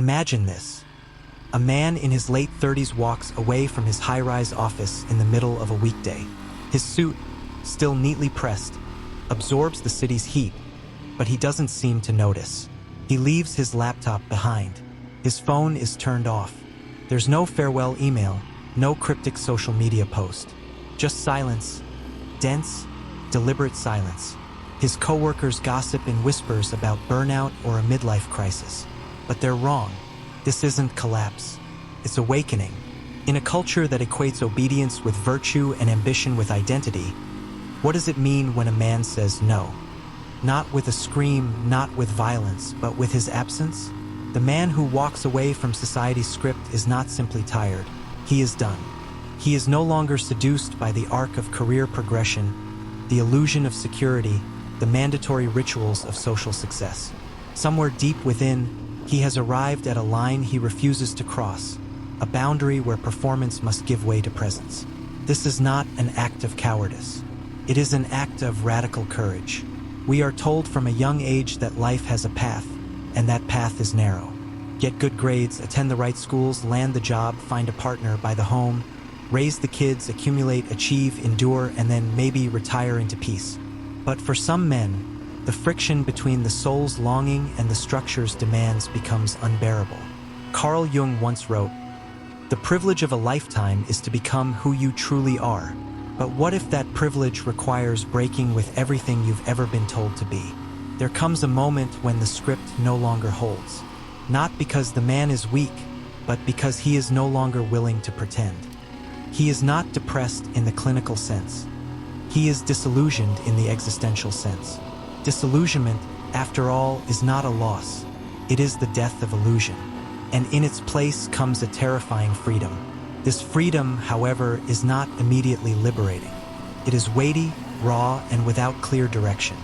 Imagine this. A man in his late 30s walks away from his high-rise office in the middle of a weekday. His suit, still neatly pressed, absorbs the city's heat, but he doesn't seem to notice. He leaves his laptop behind. His phone is turned off. There's no farewell email, no cryptic social media post. Just silence, dense, deliberate silence. His coworkers gossip in whispers about burnout or a midlife crisis. But they're wrong. This isn't collapse. It's awakening. In a culture that equates obedience with virtue and ambition with identity, what does it mean when a man says no? Not with a scream, not with violence, but with his absence? The man who walks away from society's script is not simply tired. He is done. He is no longer seduced by the arc of career progression, the illusion of security, the mandatory rituals of social success. Somewhere deep within, he has arrived at a line he refuses to cross, a boundary where performance must give way to presence. This is not an act of cowardice. It is an act of radical courage. We are told from a young age that life has a path, and that path is narrow. Get good grades, attend the right schools, land the job, find a partner, buy the home, raise the kids, accumulate, achieve, endure, and then maybe retire into peace. But for some men, the friction between the soul's longing and the structure's demands becomes unbearable. Carl Jung once wrote, "The privilege of a lifetime is to become who you truly are. But what if that privilege requires breaking with everything you've ever been told to be?" There comes a moment when the script no longer holds. Not because the man is weak, but because he is no longer willing to pretend. He is not depressed in the clinical sense. He is disillusioned in the existential sense. Disillusionment, after all, is not a loss. It is the death of illusion. And in its place comes a terrifying freedom. This freedom, however, is not immediately liberating. It is weighty, raw, and without clear direction.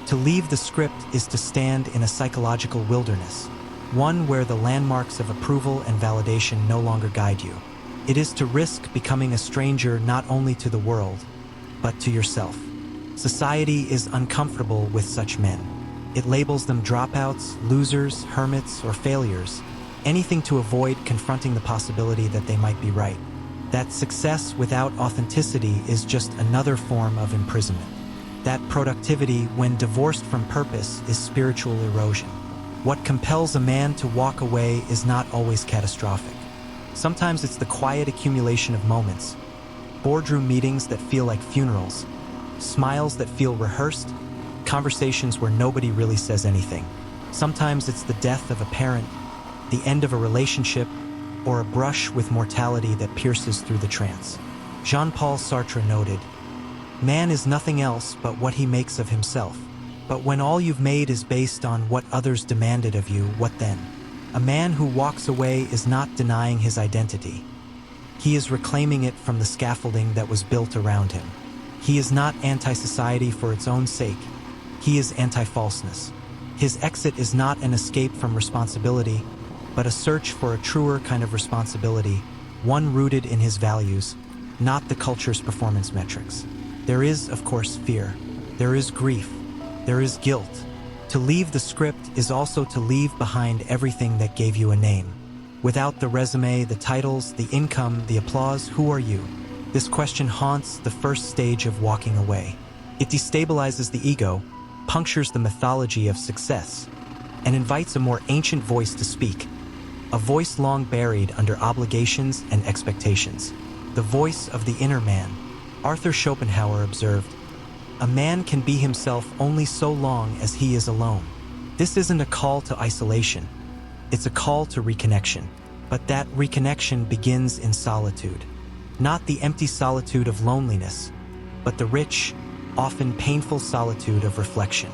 To leave the script is to stand in a psychological wilderness, one where the landmarks of approval and validation no longer guide you. It is to risk becoming a stranger not only to the world, but to yourself. Society is uncomfortable with such men. It labels them dropouts, losers, hermits, or failures, anything to avoid confronting the possibility that they might be right. That success without authenticity is just another form of imprisonment. That productivity, when divorced from purpose, is spiritual erosion. What compels a man to walk away is not always catastrophic. Sometimes it's the quiet accumulation of moments, boardroom meetings that feel like funerals, smiles that feel rehearsed, conversations where nobody really says anything. Sometimes it's the death of a parent, the end of a relationship, or a brush with mortality that pierces through the trance. Jean-Paul Sartre noted, "Man is nothing else but what he makes of himself. But when all you've made is based on what others demanded of you, what then?" A man who walks away is not denying his identity. He is reclaiming it from the scaffolding that was built around him. He is not anti-society for its own sake. He is anti-falseness. His exit is not an escape from responsibility, but a search for a truer kind of responsibility, one rooted in his values, not the culture's performance metrics. There is, of course, fear. There is grief. There is guilt. To leave the script is also to leave behind everything that gave you a name. Without the resume, the titles, the income, the applause, who are you? This question haunts the first stage of walking away. It destabilizes the ego, punctures the mythology of success, and invites a more ancient voice to speak, a voice long buried under obligations and expectations, the voice of the inner man. Arthur Schopenhauer observed, "A man can be himself only so long as he is alone." This isn't a call to isolation, it's a call to reconnection. But that reconnection begins in solitude. Not the empty solitude of loneliness, but the rich, often painful solitude of reflection,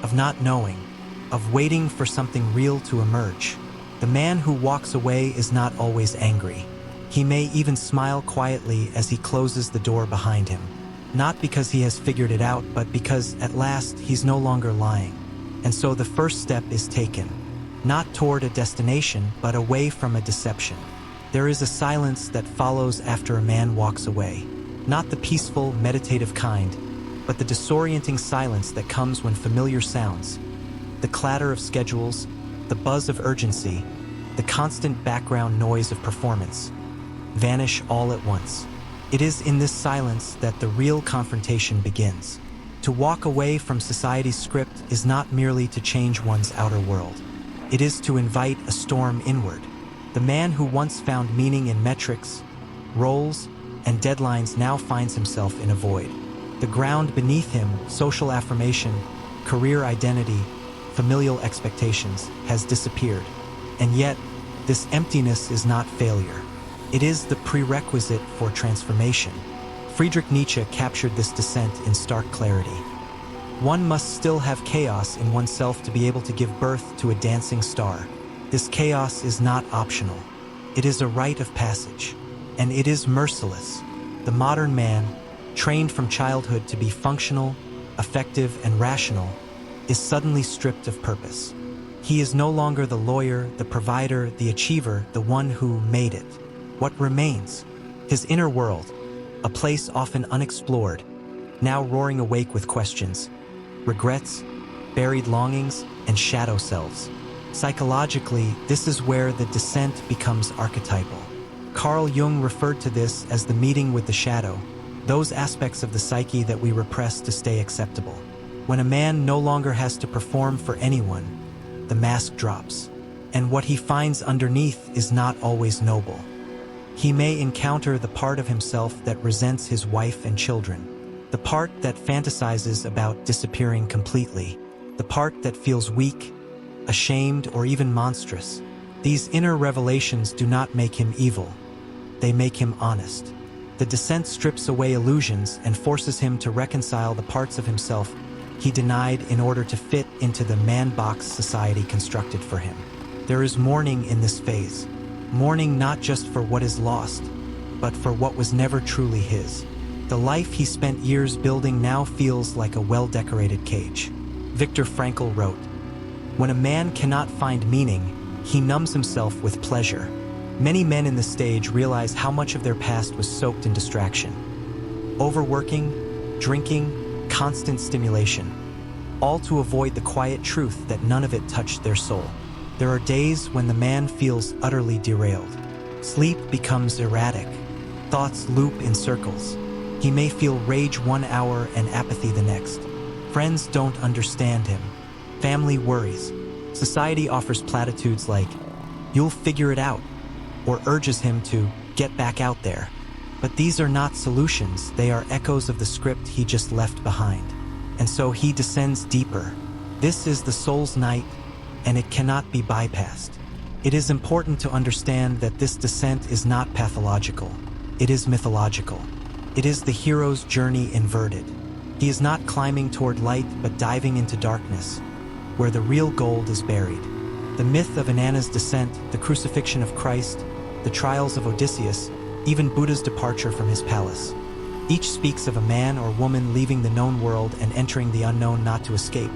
of not knowing, of waiting for something real to emerge. The man who walks away is not always angry. He may even smile quietly as he closes the door behind him. Not because he has figured it out, but because at last he's no longer lying. And so the first step is taken, not toward a destination, but away from a deception. There is a silence that follows after a man walks away. Not the peaceful, meditative kind, but the disorienting silence that comes when familiar sounds, the clatter of schedules, the buzz of urgency, the constant background noise of performance, vanish all at once. It is in this silence that the real confrontation begins. To walk away from society's script is not merely to change one's outer world. It is to invite a storm inward. The man who once found meaning in metrics, roles, and deadlines now finds himself in a void. The ground beneath him, social affirmation, career identity, familial expectations, has disappeared. And yet, this emptiness is not failure. It is the prerequisite for transformation. Friedrich Nietzsche captured this descent in stark clarity. One must still have chaos in oneself to be able to give birth to a dancing star. This chaos is not optional. It is a rite of passage, and it is merciless. The modern man, trained from childhood to be functional, effective, and rational, is suddenly stripped of purpose. He is no longer the lawyer, the provider, the achiever, the one who made it. What remains? His inner world, a place often unexplored, now roaring awake with questions, regrets, buried longings, and shadow selves. Psychologically, this is where the descent becomes archetypal. Carl Jung referred to this as the meeting with the shadow, those aspects of the psyche that we repress to stay acceptable. When a man no longer has to perform for anyone, the mask drops, and what he finds underneath is not always noble. He may encounter the part of himself that resents his wife and children, the part that fantasizes about disappearing completely, the part that feels weak, ashamed, or even monstrous. These inner revelations do not make him evil. They make him honest. The descent strips away illusions and forces him to reconcile the parts of himself he denied in order to fit into the man-box society constructed for him. There is mourning in this phase. Mourning not just for what is lost, but for what was never truly his. The life he spent years building now feels like a well-decorated cage. Viktor Frankl wrote, "When a man cannot find meaning, he numbs himself with pleasure." Many men in the stage realize how much of their past was soaked in distraction. Overworking, drinking, constant stimulation, all to avoid the quiet truth that none of it touched their soul. There are days when the man feels utterly derailed. Sleep becomes erratic. Thoughts loop in circles. He may feel rage one hour and apathy the next. Friends don't understand him. Family worries. Society offers platitudes like, "You'll figure it out," or urges him to get back out there. But these are not solutions. They are echoes of the script he just left behind. And so he descends deeper. This is the soul's night, and it cannot be bypassed. It is important to understand that this descent is not pathological. It is mythological. It is the hero's journey inverted. He is not climbing toward light, but diving into darkness, where the real gold is buried. The myth of Inanna's descent, the crucifixion of Christ, the trials of Odysseus, even Buddha's departure from his palace. Each speaks of a man or woman leaving the known world and entering the unknown, not to escape,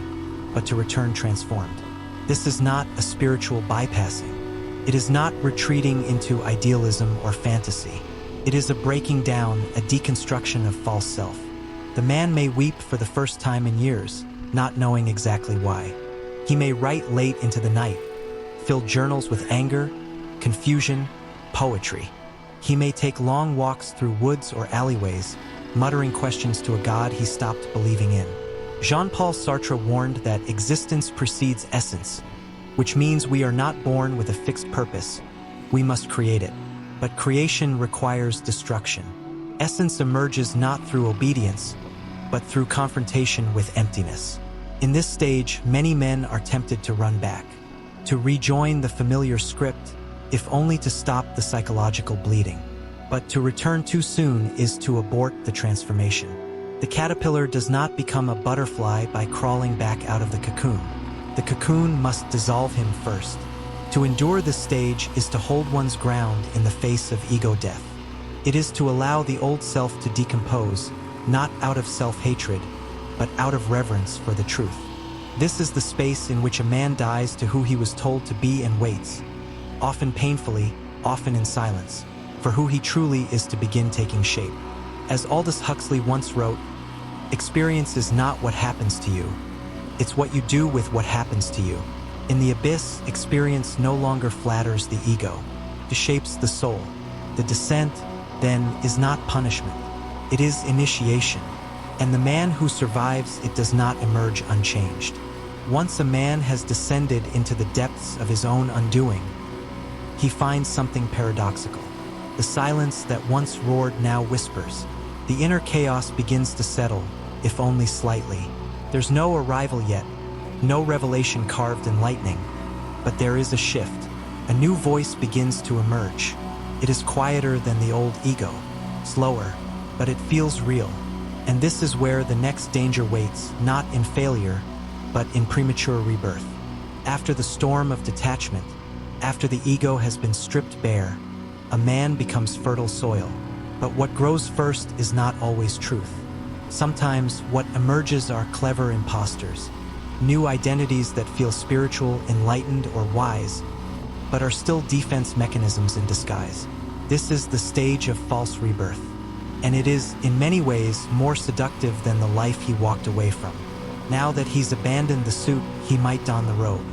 but to return transformed. This is not a spiritual bypassing. It is not retreating into idealism or fantasy. It is a breaking down, a deconstruction of false self. The man may weep for the first time in years, not knowing exactly why. He may write late into the night, fill journals with anger, confusion, poetry. He may take long walks through woods or alleyways, muttering questions to a God he stopped believing in. Jean-Paul Sartre warned that existence precedes essence, which means we are not born with a fixed purpose. We must create it. But creation requires destruction. Essence emerges not through obedience, but through confrontation with emptiness. In this stage, many men are tempted to run back, to rejoin the familiar script, if only to stop the psychological bleeding. But to return too soon is to abort the transformation. The caterpillar does not become a butterfly by crawling back out of the cocoon. The cocoon must dissolve him first. To endure this stage is to hold one's ground in the face of ego death. It is to allow the old self to decompose, not out of self-hatred, but out of reverence for the truth. This is the space in which a man dies to who he was told to be and waits, often painfully, often in silence, for who he truly is to begin taking shape. As Aldous Huxley once wrote, "Experience is not what happens to you. It's what you do with what happens to you." In the abyss, experience no longer flatters the ego, it shapes the soul. The descent, then, is not punishment. It is initiation. And the man who survives it does not emerge unchanged. Once a man has descended into the depths of his own undoing, he finds something paradoxical. The silence that once roared now whispers. The inner chaos begins to settle, if only slightly. There's no arrival yet, no revelation carved in lightning, but there is a shift. A new voice begins to emerge. It is quieter than the old ego, slower, but it feels real. And this is where the next danger waits, not in failure, but in premature rebirth. After the storm of detachment, after the ego has been stripped bare, a man becomes fertile soil. But what grows first is not always truth. Sometimes what emerges are clever imposters, new identities that feel spiritual, enlightened, or wise, but are still defense mechanisms in disguise. This is the stage of false rebirth, and it is, in many ways, more seductive than the life he walked away from. Now that he's abandoned the suit, he might don the robe.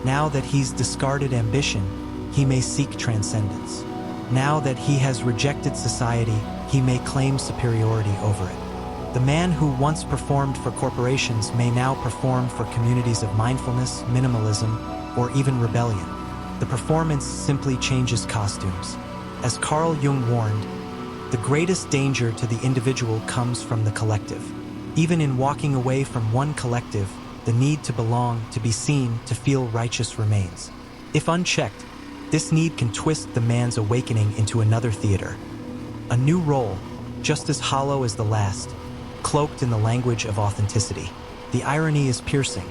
Now that he's discarded ambition, he may seek transcendence. Now that he has rejected society, he may claim superiority over it. The man who once performed for corporations may now perform for communities of mindfulness, minimalism, or even rebellion. The performance simply changes costumes. As Carl Jung warned, the greatest danger to the individual comes from the collective. Even in walking away from one collective, the need to belong, to be seen, to feel righteous remains. If unchecked, this need can twist the man's awakening into another theater. A new role, just as hollow as the last, cloaked in the language of authenticity. The irony is piercing.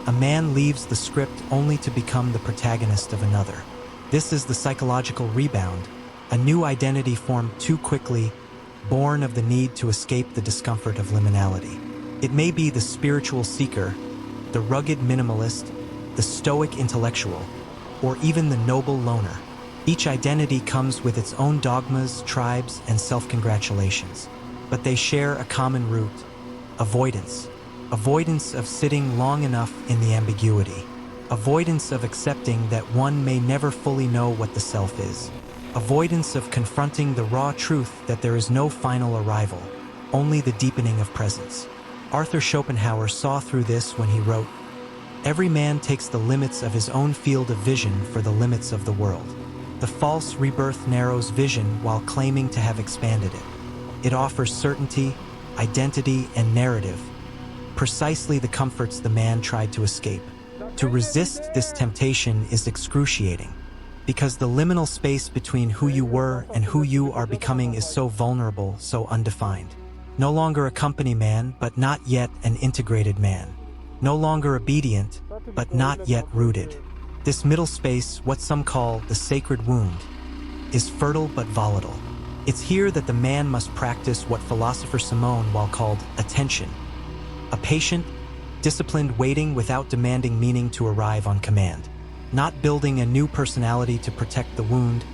A man leaves the script only to become the protagonist of another. This is the psychological rebound, a new identity formed too quickly, born of the need to escape the discomfort of liminality. It may be the spiritual seeker, the rugged minimalist, the stoic intellectual, or even the noble loner. Each identity comes with its own dogmas, tribes, and self-congratulations. But they share a common root: avoidance. Avoidance of sitting long enough in the ambiguity. Avoidance of accepting that one may never fully know what the self is. Avoidance of confronting the raw truth that there is no final arrival, only the deepening of presence. Arthur Schopenhauer saw through this when he wrote, "Every man takes the limits of his own field of vision for the limits of the world." The false rebirth narrows vision while claiming to have expanded it. It offers certainty, identity, and narrative, precisely the comforts the man tried to escape. To resist this temptation is excruciating, because the liminal space between who you were and who you are becoming is so vulnerable, so undefined. No longer a company man, but not yet an integrated man. No longer obedient, but not yet rooted. This middle space, what some call the sacred wound, is fertile but volatile. It's here that the man must practice what philosopher Simone Weil called attention, a patient, disciplined waiting without demanding meaning to arrive on command. Not building a new personality to protect the wound,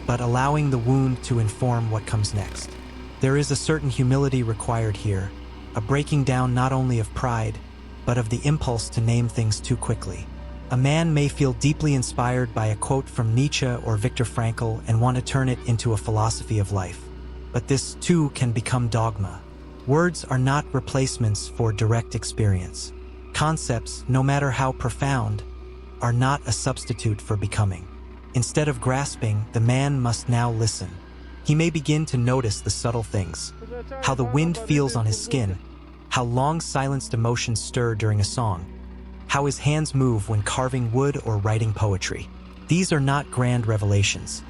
but allowing the wound to inform what comes next. There is a certain humility required here, a breaking down not only of pride, but of the impulse to name things too quickly. A man may feel deeply inspired by a quote from Nietzsche or Viktor Frankl and want to turn it into a philosophy of life. But this, too, can become dogma. Words are not replacements for direct experience. Concepts, no matter how profound, are not a substitute for becoming. Instead of grasping, the man must now listen. He may begin to notice the subtle things, how the wind feels on his skin, how long-silenced emotions stir during a song, how his hands move when carving wood or writing poetry. These are not grand revelations.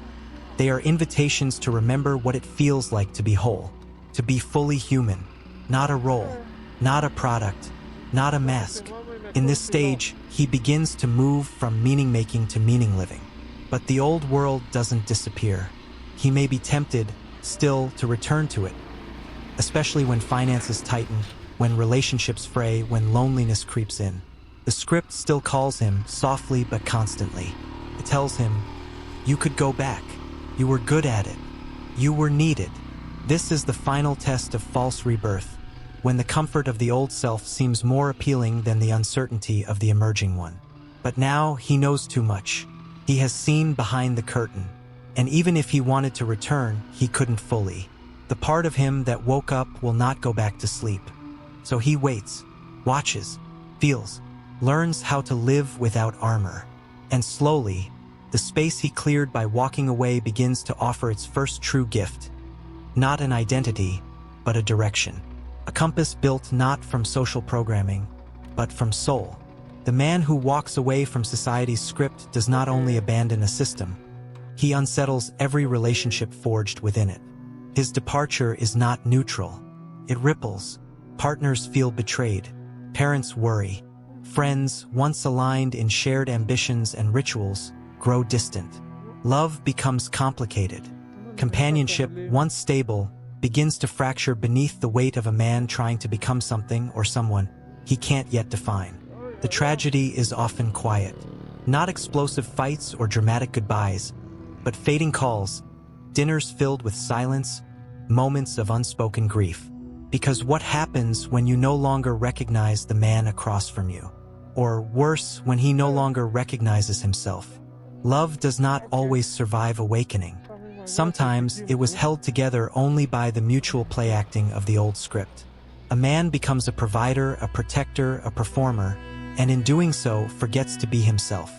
They are invitations to remember what it feels like to be whole, to be fully human, not a role, not a product, not a mask. In this stage, he begins to move from meaning-making to meaning-living. But the old world doesn't disappear. He may be tempted, still, to return to it, especially when finances tighten, when relationships fray, when loneliness creeps in. The script still calls him, softly but constantly. It tells him, you could go back. You were good at it. You were needed. This is the final test of false rebirth, when the comfort of the old self seems more appealing than the uncertainty of the emerging one. But now he knows too much. He has seen behind the curtain. And even if he wanted to return, he couldn't fully. The part of him that woke up will not go back to sleep. So he waits, watches, feels, learns how to live without armor. And slowly, the space he cleared by walking away begins to offer its first true gift. Not an identity, but a direction. A compass built not from social programming, but from soul. The man who walks away from society's script does not only abandon a system, he unsettles every relationship forged within it. His departure is not neutral. It ripples. Partners feel betrayed. Parents worry. Friends, once aligned in shared ambitions and rituals, grow distant. Love becomes complicated. Companionship, once stable, begins to fracture beneath the weight of a man trying to become something or someone he can't yet define. The tragedy is often quiet. Not explosive fights or dramatic goodbyes, but fading calls, dinners filled with silence, moments of unspoken grief. Because what happens when you no longer recognize the man across from you? Or worse, when he no longer recognizes himself? Love does not always survive awakening. Sometimes it was held together only by the mutual play-acting of the old script. A man becomes a provider, a protector, a performer, and in doing so forgets to be himself.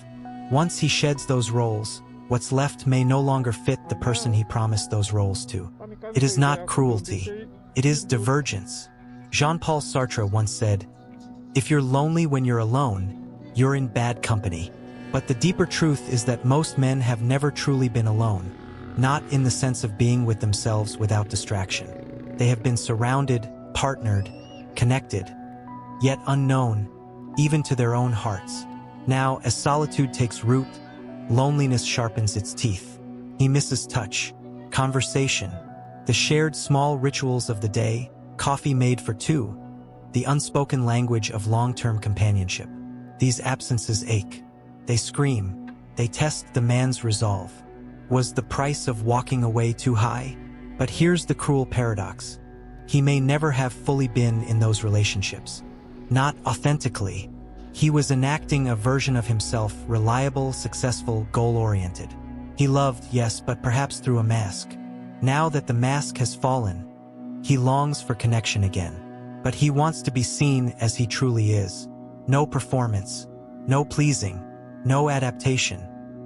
Once he sheds those roles, what's left may no longer fit the person he promised those roles to. It is not cruelty. It is divergence. Jean-Paul Sartre once said, "If you're lonely when you're alone, you're in bad company." But the deeper truth is that most men have never truly been alone, not in the sense of being with themselves without distraction. They have been surrounded, partnered, connected, yet unknown, even to their own hearts. Now, as solitude takes root, loneliness sharpens its teeth. He misses touch, conversation, the shared small rituals of the day, coffee made for two, the unspoken language of long-term companionship. These absences ache. They scream. They test the man's resolve. Was the price of walking away too high? But here's the cruel paradox. He may never have fully been in those relationships. Not authentically. He was enacting a version of himself, reliable, successful, goal-oriented. He loved, yes, but perhaps through a mask. Now that the mask has fallen, he longs for connection again. But he wants to be seen as he truly is. No performance, no pleasing, no adaptation.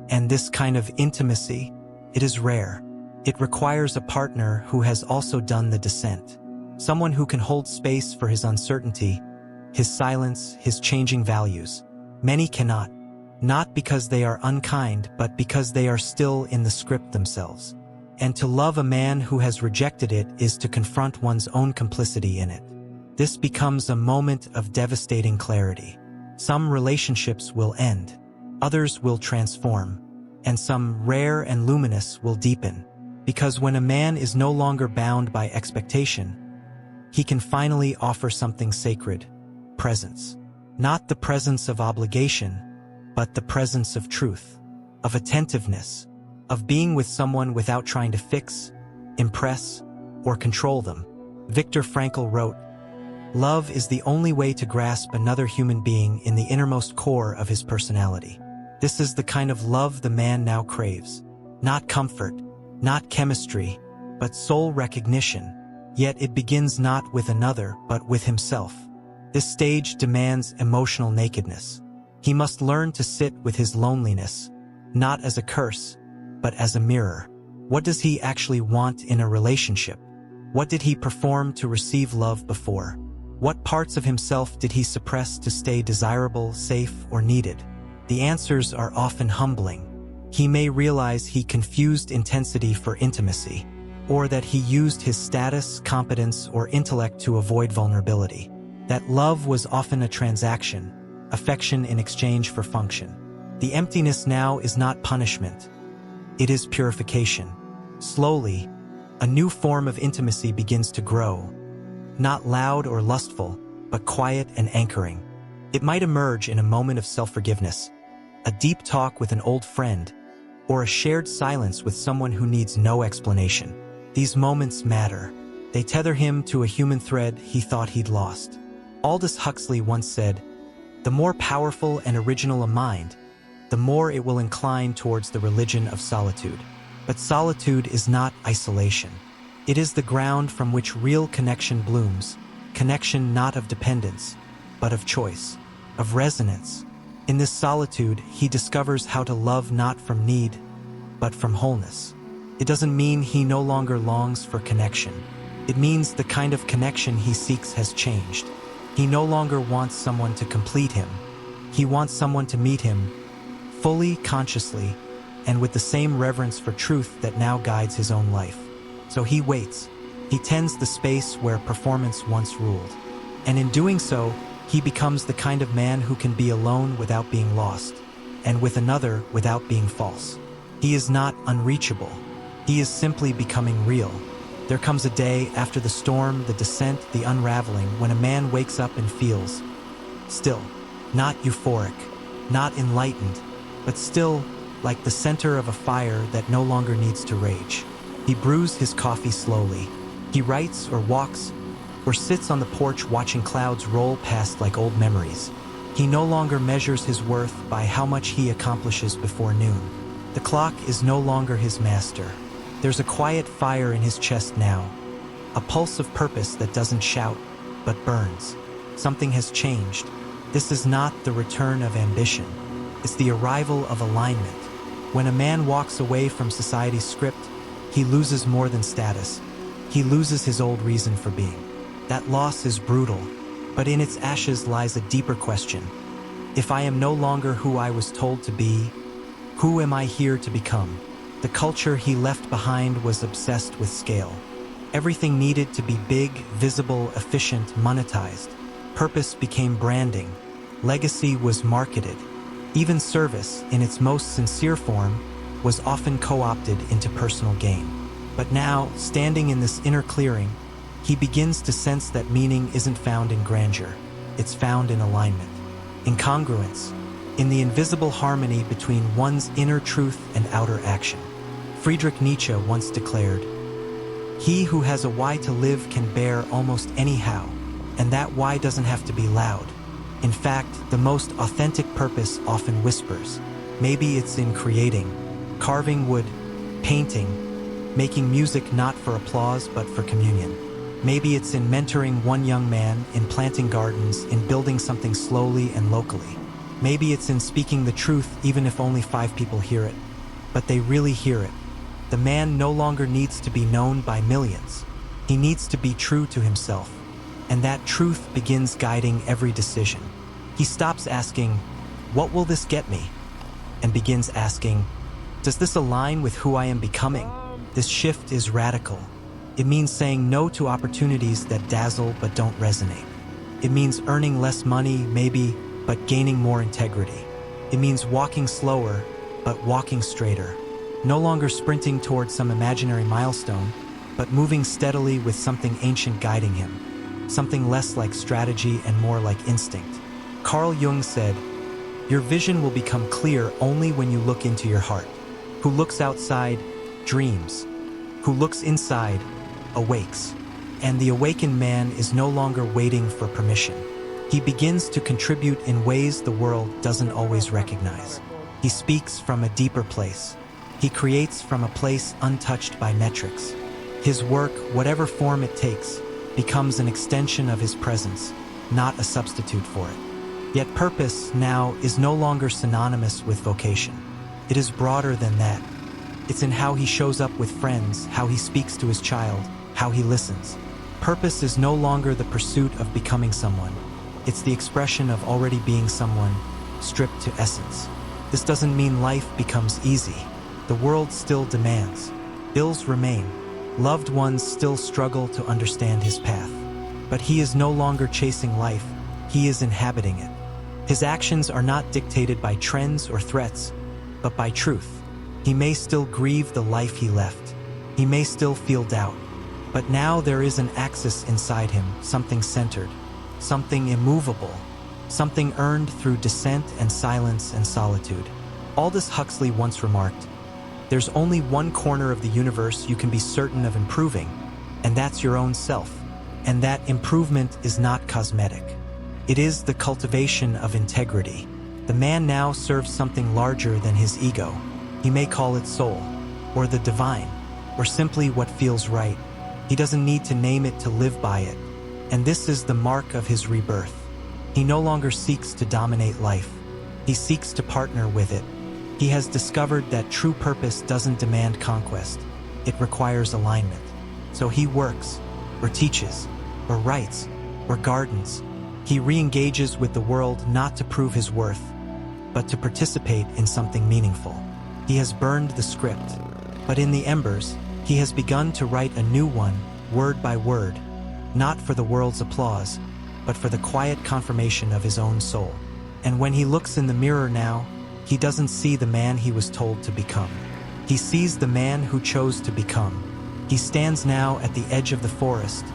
And this kind of intimacy, it is rare. It requires a partner who has also done the descent. Someone who can hold space for his uncertainty, his silence, his changing values. Many cannot, not because they are unkind, but because they are still in the script themselves. And to love a man who has rejected it is to confront one's own complicity in it. This becomes a moment of devastating clarity. Some relationships will end, others will transform, and some rare and luminous will deepen. Because when a man is no longer bound by expectation, he can finally offer something sacred, presence. Not the presence of obligation, but the presence of truth, of attentiveness, of being with someone without trying to fix, impress, or control them. Viktor Frankl wrote, "Love is the only way to grasp another human being in the innermost core of his personality." This is the kind of love the man now craves. Not comfort, not chemistry, but soul recognition. Yet it begins not with another, but with himself. This stage demands emotional nakedness. He must learn to sit with his loneliness, not as a curse, but as a mirror. What does he actually want in a relationship? What did he perform to receive love before? What parts of himself did he suppress to stay desirable, safe, or needed? The answers are often humbling. He may realize he confused intensity for intimacy, or that he used his status, competence, or intellect to avoid vulnerability. That love was often a transaction, affection in exchange for function. The emptiness now is not punishment. It is purification. Slowly, a new form of intimacy begins to grow. Not loud or lustful, but quiet and anchoring. It might emerge in a moment of self-forgiveness, a deep talk with an old friend, or a shared silence with someone who needs no explanation. These moments matter. They tether him to a human thread he thought he'd lost. Aldous Huxley once said, The more powerful and original a mind, the more it will incline towards the religion of solitude. But solitude is not isolation. It is the ground from which real connection blooms, connection not of dependence, but of choice, of resonance. In this solitude, he discovers how to love not from need, but from wholeness. It doesn't mean he no longer longs for connection. It means the kind of connection he seeks has changed. He no longer wants someone to complete him. He wants someone to meet him fully, consciously, and with the same reverence for truth that now guides his own life. So he waits. He tends the space where performance once ruled. And in doing so, he becomes the kind of man who can be alone without being lost, and with another without being false. He is not unreachable. He is simply becoming real. There comes a day after the storm, the descent, the unraveling, when a man wakes up and feels still, not euphoric, not enlightened, but still like the center of a fire that no longer needs to rage. He brews his coffee slowly. He writes or walks or sits on the porch watching clouds roll past like old memories. He no longer measures his worth by how much he accomplishes before noon. The clock is no longer his master. There's a quiet fire in his chest now, a pulse of purpose that doesn't shout, but burns. Something has changed. This is not the return of ambition. It's the arrival of alignment. When a man walks away from society's script, he loses more than status. He loses his old reason for being. That loss is brutal, but in its ashes lies a deeper question. If I am no longer who I was told to be, who am I here to become? The culture he left behind was obsessed with scale. Everything needed to be big, visible, efficient, monetized. Purpose became branding. Legacy was marketed. Even service, in its most sincere form, was often co-opted into personal gain. But now, standing in this inner clearing, he begins to sense that meaning isn't found in grandeur. It's found in alignment, in congruence, in the invisible harmony between one's inner truth and outer action. Friedrich Nietzsche once declared, "He who has a why to live can bear almost any how, and that why doesn't have to be loud. In fact, the most authentic purpose often whispers. Maybe it's in creating, carving wood, painting, making music not for applause but for communion. Maybe it's in mentoring one young man, in planting gardens, in building something slowly and locally. Maybe it's in speaking the truth even if only 5 people hear it, but they really hear it. The man no longer needs to be known by millions. He needs to be true to himself, and that truth begins guiding every decision. He stops asking, "What will this get me?" and begins asking, "Does this align with who I am becoming?" This shift is radical. It means saying no to opportunities that dazzle but don't resonate. It means earning less money, maybe, but gaining more integrity. It means walking slower, but walking straighter. No longer sprinting towards some imaginary milestone, but moving steadily with something ancient guiding him. Something less like strategy and more like instinct. Carl Jung said, "Your vision will become clear only when you look into your heart. Who looks outside, dreams. Who looks inside, awakes." And the awakened man is no longer waiting for permission. He begins to contribute in ways the world doesn't always recognize. He speaks from a deeper place. He creates from a place untouched by metrics. His work, whatever form it takes, becomes an extension of his presence, not a substitute for it. Yet purpose now is no longer synonymous with vocation. It is broader than that. It's in how he shows up with friends, how he speaks to his child, how he listens. Purpose is no longer the pursuit of becoming someone. It's the expression of already being someone, stripped to essence. This doesn't mean life becomes easy. The world still demands. Bills remain. Loved ones still struggle to understand his path. But he is no longer chasing life. He is inhabiting it. His actions are not dictated by trends or threats, but by truth. He may still grieve the life he left. He may still feel doubt. But now there is an axis inside him, something centered, something immovable, something earned through dissent and silence and solitude. Aldous Huxley once remarked, "There's only one corner of the universe you can be certain of improving, and that's your own self. And that improvement is not cosmetic. It is the cultivation of integrity. The man now serves something larger than his ego. He may call it soul, or the divine, or simply what feels right. He doesn't need to name it to live by it. And this is the mark of his rebirth. He no longer seeks to dominate life. He seeks to partner with it. He has discovered that true purpose doesn't demand conquest. It requires alignment. So he works, or teaches, or writes, or gardens. He re-engages with the world not to prove his worth, but to participate in something meaningful. He has burned the script, but in the embers, he has begun to write a new one, word by word, not for the world's applause, but for the quiet confirmation of his own soul. And when he looks in the mirror now, he doesn't see the man he was told to become. He sees the man who chose to become. He stands now at the edge of the forest,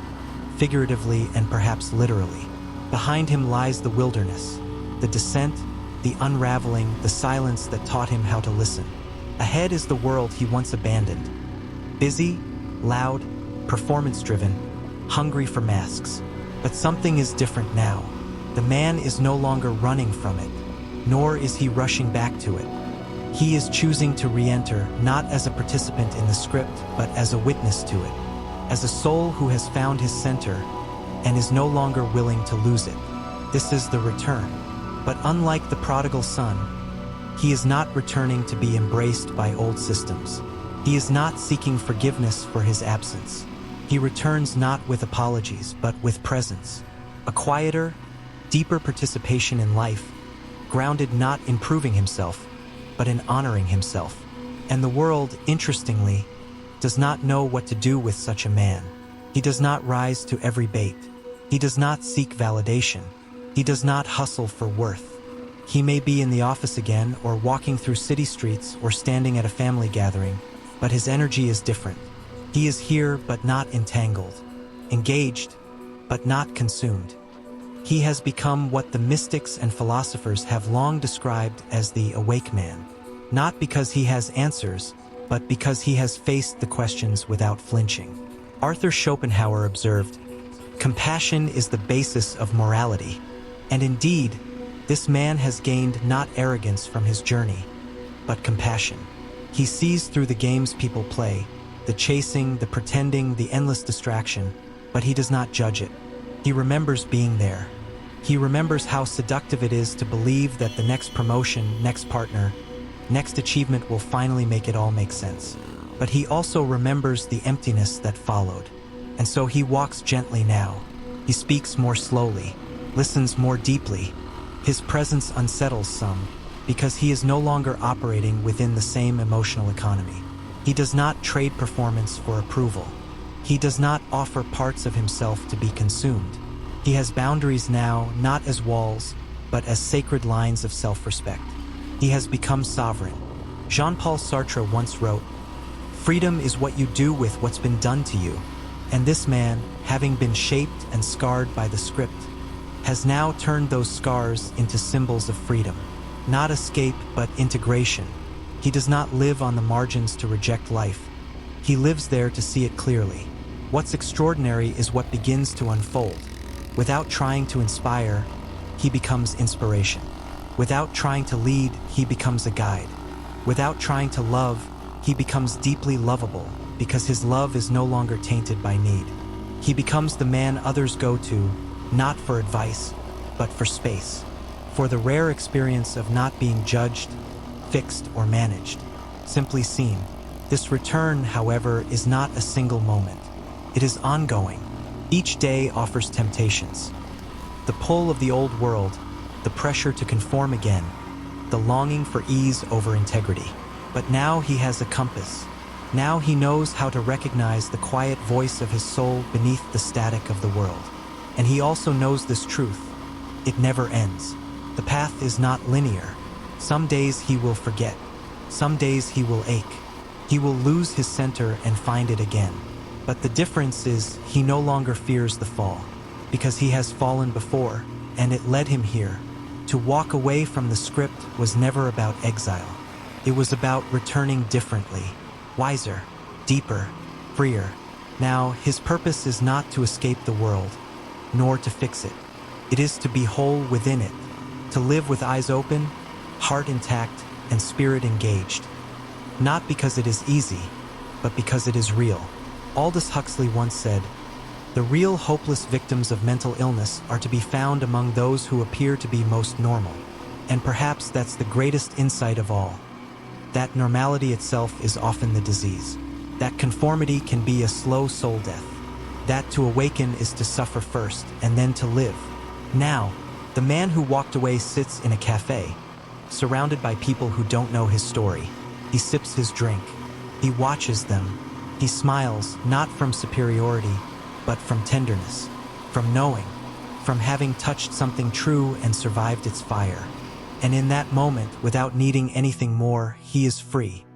figuratively and perhaps literally. Behind him lies the wilderness, the descent, the unraveling, the silence that taught him how to listen. Ahead is the world he once abandoned. Busy, loud, performance-driven, hungry for masks. But something is different now. The man is no longer running from it, nor is he rushing back to it. He is choosing to re-enter not as a participant in the script, but as a witness to it, as a soul who has found his center and is no longer willing to lose it. This is the return. But unlike the prodigal son, he is not returning to be embraced by old systems. He is not seeking forgiveness for his absence. He returns not with apologies, but with presence. A quieter, deeper participation in life, grounded not in proving himself, but in honoring himself. And the world, interestingly, does not know what to do with such a man. He does not rise to every bait. He does not seek validation. He does not hustle for worth. He may be in the office again, or walking through city streets, or standing at a family gathering, but his energy is different. He is here, but not entangled, engaged, but not consumed. He has become what the mystics and philosophers have long described as the awake man, not because he has answers, but because he has faced the questions without flinching. Arthur Schopenhauer observed, "Compassion is the basis of morality." And indeed, this man has gained not arrogance from his journey, but compassion. He sees through the games people play, the chasing, the pretending, the endless distraction, but he does not judge it. He remembers being there. He remembers how seductive it is to believe that the next promotion, next partner, next achievement will finally make it all make sense. But he also remembers the emptiness that followed. And so he walks gently now. He speaks more slowly, listens more deeply. His presence unsettles some, because he is no longer operating within the same emotional economy. He does not trade performance for approval. He does not offer parts of himself to be consumed. He has boundaries now, not as walls, but as sacred lines of self-respect. He has become sovereign. Jean-Paul Sartre once wrote, "Freedom is what you do with what's been done to you." And this man, having been shaped and scarred by the script, has now turned those scars into symbols of freedom. Not escape, but integration. He does not live on the margins to reject life. He lives there to see it clearly. What's extraordinary is what begins to unfold. Without trying to inspire, he becomes inspiration. Without trying to lead, he becomes a guide. Without trying to love, he becomes deeply lovable, because his love is no longer tainted by need. He becomes the man others go to, not for advice, but for space, for the rare experience of not being judged, fixed, or managed, simply seen. This return, however, is not a single moment. It is ongoing. Each day offers temptations. The pull of the old world, the pressure to conform again, the longing for ease over integrity. But now he has a compass. Now he knows how to recognize the quiet voice of his soul beneath the static of the world. And he also knows this truth. It never ends. The path is not linear. Some days he will forget. Some days he will ache. He will lose his center and find it again. But the difference is he no longer fears the fall, because he has fallen before, and it led him here. To walk away from the script was never about exile. It was about returning differently, wiser, deeper, freer. Now, his purpose is not to escape the world, nor to fix it. It is to be whole within it, to live with eyes open, heart intact, and spirit engaged. Not because it is easy, but because it is real. Aldous Huxley once said, "The real hopeless victims of mental illness are to be found among those who appear to be most normal." And perhaps that's the greatest insight of all. That normality itself is often the disease. That conformity can be a slow soul death. That to awaken is to suffer first and then to live. Now, the man who walked away sits in a cafe, surrounded by people who don't know his story. He sips his drink. He watches them. He smiles, not from superiority, but from tenderness, from knowing, from having touched something true and survived its fire. And in that moment, without needing anything more, he is free.